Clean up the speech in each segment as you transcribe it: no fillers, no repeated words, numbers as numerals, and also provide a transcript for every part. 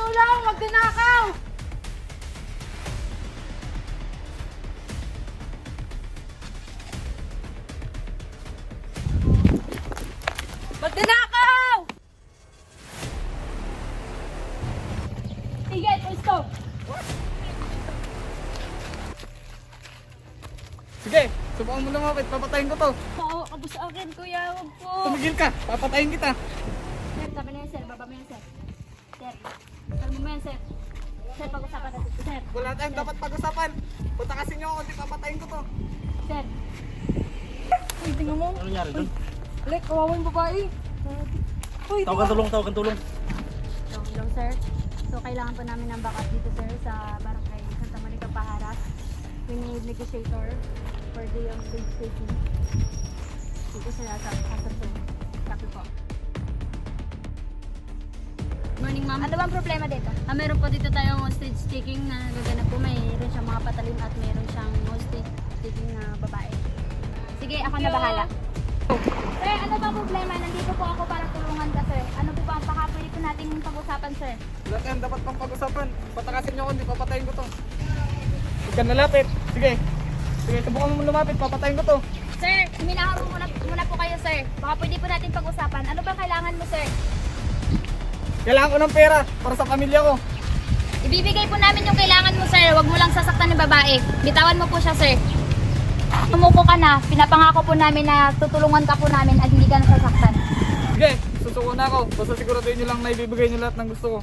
Tulong! Magnanakaw! Magnanakaw! Sige, pwesto! Sige, subukan mo lumapit. Papatayin ko to. Maawa ka po sa akin, kuya. Huwag po. Tumigil ka. Papatayin kita. Sir, sabi na yan, sir. Baba mo yan, sir. Sir, sabi mo yan, sir. Sir, pag-usapan natin. Sir. Wala tayong dapat pag-usapan. Punta kasi niyo ako. Hindi papatayin ko to. Sir. Uy, tingnan mo. Ano nangyari doon? Alek, kawawang babae. Uy, Tawagan tulong, tawagan tulong. So, hello, sir. So, kailangan po namin ng backup dito, sir, sa barangay Santa Monica, Paharas. We need negotiator for the stage taking. Dito sila sa Hassan. Copy po. Morning, ma'am. Ano bang problema dito? Meron po dito tayong hostage taking na nagaganap po. Mayroon siyang mga patalim at mayroon siyang hostage taking na babae. Sige, ako na bahala. Sir, ano bang problema? Nandito po ako para tulungan ka, sir. Ano po ba ang pwede po nating pag-usapan, sir? Wala tayong dapat pang pag-usapan. Patakasin niyo ako. Hindi papatayin ko to. Huwag ka nalapit. Sige. Sige, subukan mo lumapit. Papatayin ko to. Sir, huminahon muna po kayo, sir. Baka pwede po natin pag-usapan. Ano ba kailangan mo, sir? Kailangan ko ng pera para sa pamilya ko. Ibibigay po namin yung kailangan mo, sir. Huwag mo lang sasaktan ng babae. Bitawan mo po siya, sir. Tumuko ka na. Pinapangako po namin na tutulungan ka po namin at hindi ka nasasaktan. Sige, susuko na ako. Basta siguraduhin niyo lang na ibibigay niyo lahat ng gusto ko.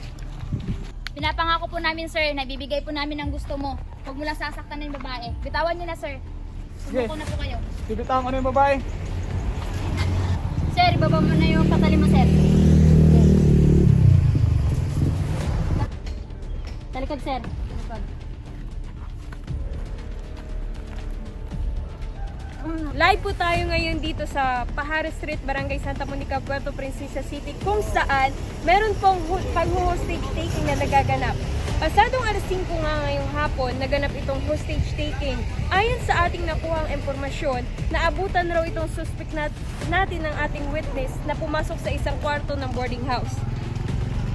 Pinapangako po namin, sir, na ibibigay po namin ang gusto mo. Huwag mo lang sasaktan ng babae. Bitawan niyo na, sir. Sige. Tumuko na po kayo. Bibitawan ko na yung babae. Sir, ibaba mo na yung patalim mo, sir. Talikod, sir. Talikod. Live po tayo ngayon dito sa Paharas Street, Barangay Santa Monica, Puerto Princesa City, kung saan meron pong pag-hostage taking na nagaganap. Pasadong alas 5 nga ngayong hapon, naganap itong hostage taking. Ayon sa ating nakuhang impormasyon, naabutan raw itong suspect natin ng ating witness na pumasok sa isang kwarto ng boarding house.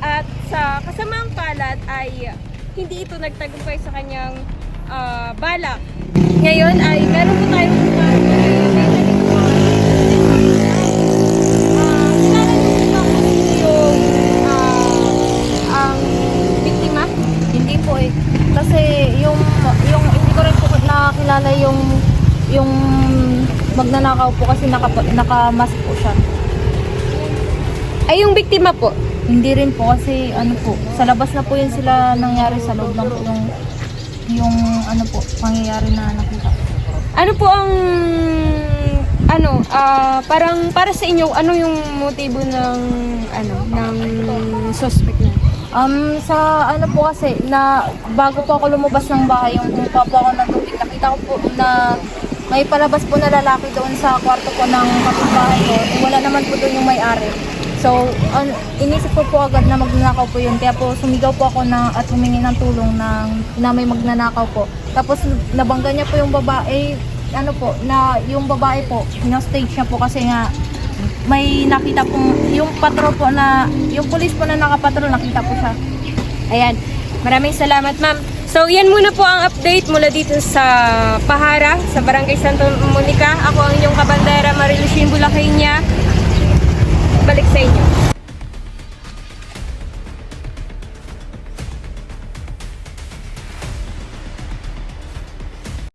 At sa kasamaang palad ay hindi ito nagtagumpay sa kanyang balak. Ngayon ay meron po tayong ang biktima? Hindi po eh. Kasi yung hindi ko rin po nakakilala yung magnanakaw po kasi naka-mask po siya. Ay, yung biktima po. Hindi rin po kasi ano po, sa labas na po yun sila nangyari, sa loob lang po yung ano po, pangyayari na nakita. Ano po ang parang para sa inyo, ano yung motibo ng suspect na? Sa ano po kasi, na bago po ako lumabas ng bahay, yung kumuha po ako ng tubig, nakita ko po na may palabas po na lalaki doon sa kwarto po ng kapitbahay ko. Wala naman po doon yung may-ari. So, inisip ko po agad na magnanakaw po yun. Kaya po sumigaw po ako at humingi ng tulong na may magnanakaw po. Tapos nabangga niya po yung babae, na yung babae po, stage niya po kasi nga may nakita pong, yung patrol po yung police po na nakapatrol, nakita po siya. Ayan. Maraming salamat, ma'am. So, yan muna po ang update mula dito sa Pahara, sa Barangay Santa Monica. Ako ang inyong kabandera, Marilusin Bulacaña. Balik sa inyo.